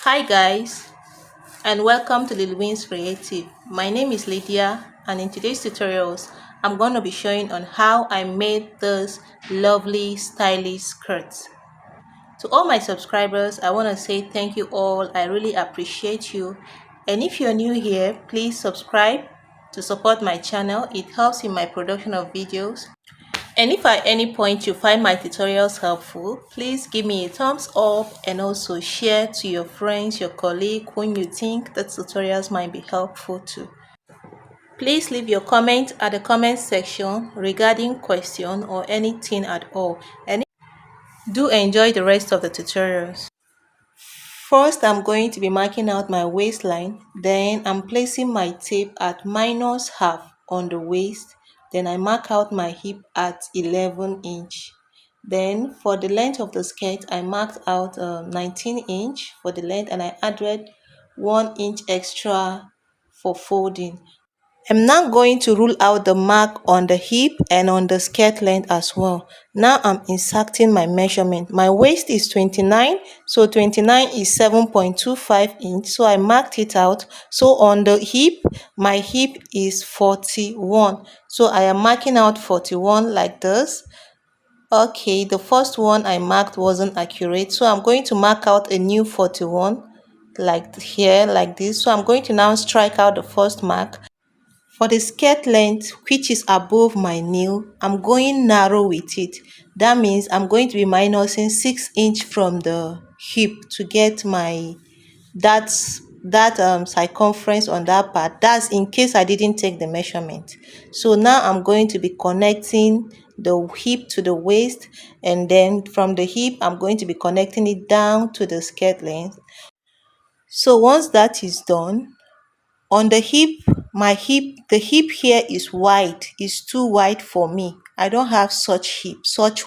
Hi guys, and welcome to Lil Wins Creative. My name is Lydia, and in today's tutorials I'm going to be showing on how I made this lovely stylish skirt. To all my subscribers, I want to say thank you all. I really appreciate you. And if you're new here, please subscribe to support my channel. It helps in my production of videos. And if at any point you find my tutorials helpful, please give me a thumbs up and also share to your friends, your colleague, whom you think the tutorials might be helpful to. Please leave your comment at the comment section regarding question or anything at all. And do enjoy the rest of the tutorials. First, I'm going to be marking out my waistline. Then I'm placing my tape at minus half on the waist. Then I mark out my hip at 11 inch. Then for the length of the skirt, I marked out 19 inch for the length, and I added 1 inch extra for folding. I'm now going to rule out the mark on the hip and on the skirt length as well. Now I'm inserting my measurement. My waist is 29, so 29 is 7.25 inch. So I marked it out. So on the hip, my hip is 41. So I am marking out 41 like this. Okay, the first one I marked wasn't accurate. So I'm going to mark out a new 41 like here, like this. So I'm going to now strike out the first mark. For the skirt length, which is above my nail, I'm going narrow with it. That means I'm going to be minusing 6 inch from the hip to get my that circumference on that part. That's in case I didn't take the measurement. So now I'm going to be connecting the hip to the waist, and then from the hip I'm going to be connecting it down to the skirt length. So once that is done, on the hip, the hip here is wide, is too wide for me. I don't have such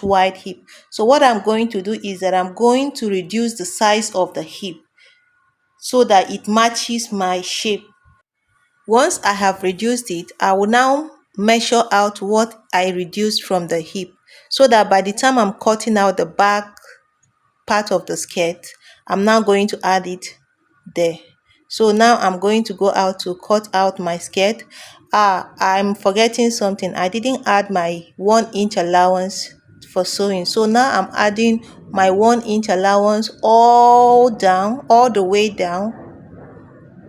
wide hip. So what I'm going to do is that I'm going to reduce the size of the hip so that it matches my shape. Once I have reduced it, I will now measure out what I reduced from the hip, so that by the time I'm cutting out the back part of the skirt, I'm now going to add it there. So now I'm going to go out to cut out my skirt. I'm forgetting something. I didn't add my 1 inch allowance for sewing. So now I'm adding my 1 inch allowance all down, all the way down.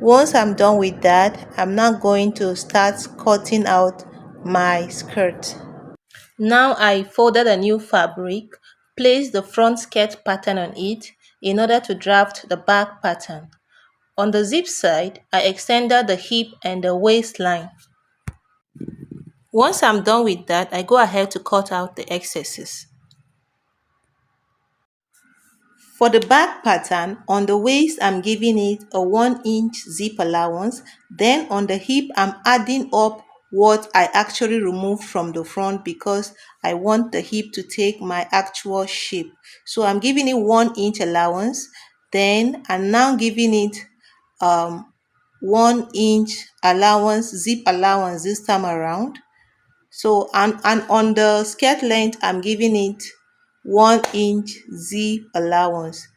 Once I'm done with that, I'm now going to start cutting out my skirt. Now I folded a new fabric, placed the front skirt pattern on it in order to draft the back pattern. On the zip side, I extended the hip and the waistline. Once I'm done with that, I go ahead to cut out the excesses. For the back pattern, on the waist, I'm giving it a 1 inch zip allowance. Then on the hip, I'm adding up what I actually removed from the front because I want the hip to take my actual shape. So I'm giving it 1 inch allowance. Then I'm now giving it 1 inch allowance, zip allowance this time around. So and on the skirt length, I'm giving it 1 inch zip allowance.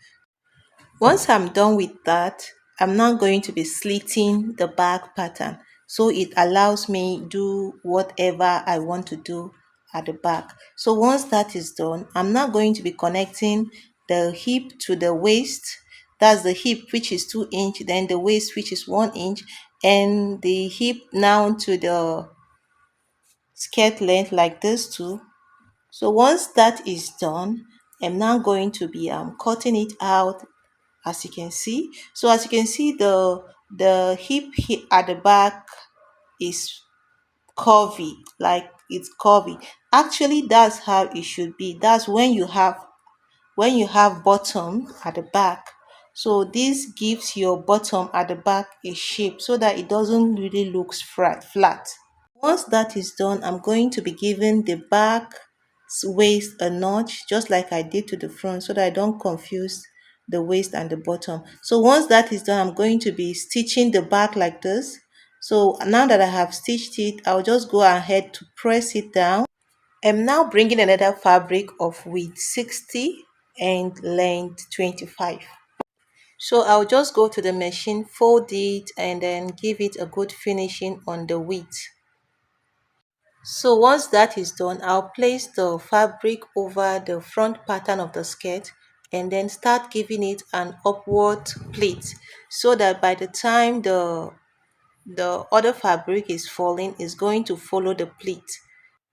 Once I'm done with that, I'm now going to be slitting the back pattern, so it allows me do whatever I want to do at the back. So once that is done, I'm now going to be connecting the hip to the waist. That's the hip, which is 2 inch, then the waist, which is 1 inch, and the hip now to the skirt length like this too. So once that is done, I'm now going to be cutting it out, as you can see. So as you can see, the hip at the back is curvy, like it's curvy. Actually, that's how it should be. That's when you have bottom at the back. So this gives your bottom at the back a shape so that it doesn't really look flat. Once that is done, I'm going to be giving the back waist a notch, just like I did to the front, so that I don't confuse the waist and the bottom. So once that is done, I'm going to be stitching the back like this. So now that I have stitched it, I'll just go ahead to press it down. I'm now bringing another fabric of width 60 and length 25. So I'll just go to the machine, fold it, and then give it a good finishing on the width. So once that is done, I'll place the fabric over the front pattern of the skirt and then start giving it an upward pleat so that by the time the other fabric is falling, is going to follow the pleat.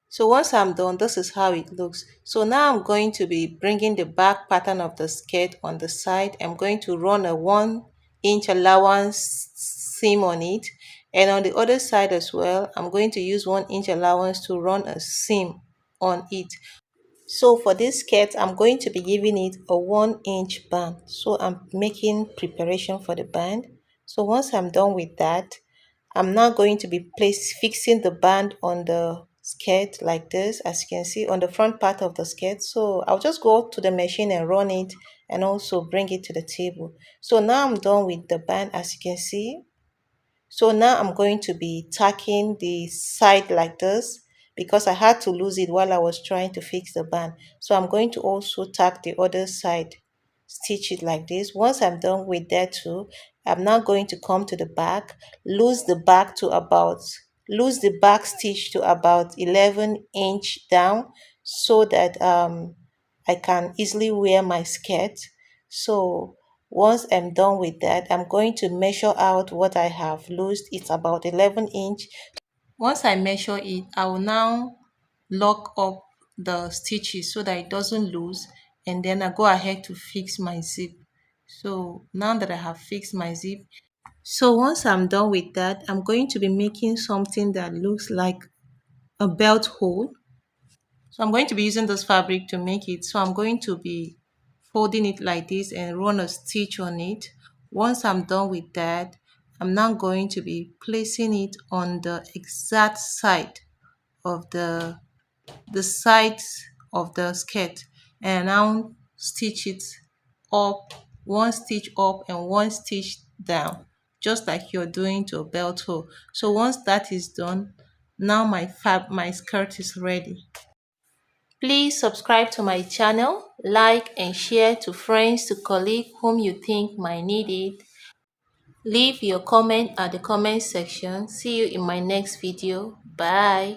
So once I'm done, this is how it looks. So now I'm going to be bringing the back pattern of the skirt on the side. I'm going to run a 1 inch allowance seam on it, and on the other side as well, I'm going to use 1 inch allowance to run a seam on it. So for this skirt, I'm going to be giving it a 1 inch band. So I'm making preparation for the band. So once I'm done with that, I'm now going to be fixing the band on the skirt like this, as you can see on the front part of the skirt. So I'll just go to the machine and run it and also bring it to the table. So now I'm done with the band, as you can see. So now I'm going to be tacking the side like this because I had to lose it while I was trying to fix the band. So I'm going to also tack the other side, stitch it like this. Once I'm done with that too, I'm now going to come to the back, lose the back to about, lose the back stitch to about 11 inch down so that I can easily wear my skirt. So once I'm done with that, I'm going to measure out what I have loosed. It's about 11 inch. Once I measure it, I will now lock up the stitches so that it doesn't lose, and then I go ahead to fix my zip. So now that I have fixed my zip, so once I'm done with that, I'm going to be making something that looks like a belt hole. So I'm going to be using this fabric to make it. So I'm going to be folding it like this and run a stitch on it. Once I'm done with that, I'm now going to be placing it on the exact side of the sides of the skirt, and now stitch it up, one stitch up and one stitch down, just like you're doing to a belt hole. So once that is done, now my skirt is ready. Please subscribe to my channel, like and share to friends, to colleagues whom you think might need it. Leave your comment at the comment section. See you in my next video. Bye.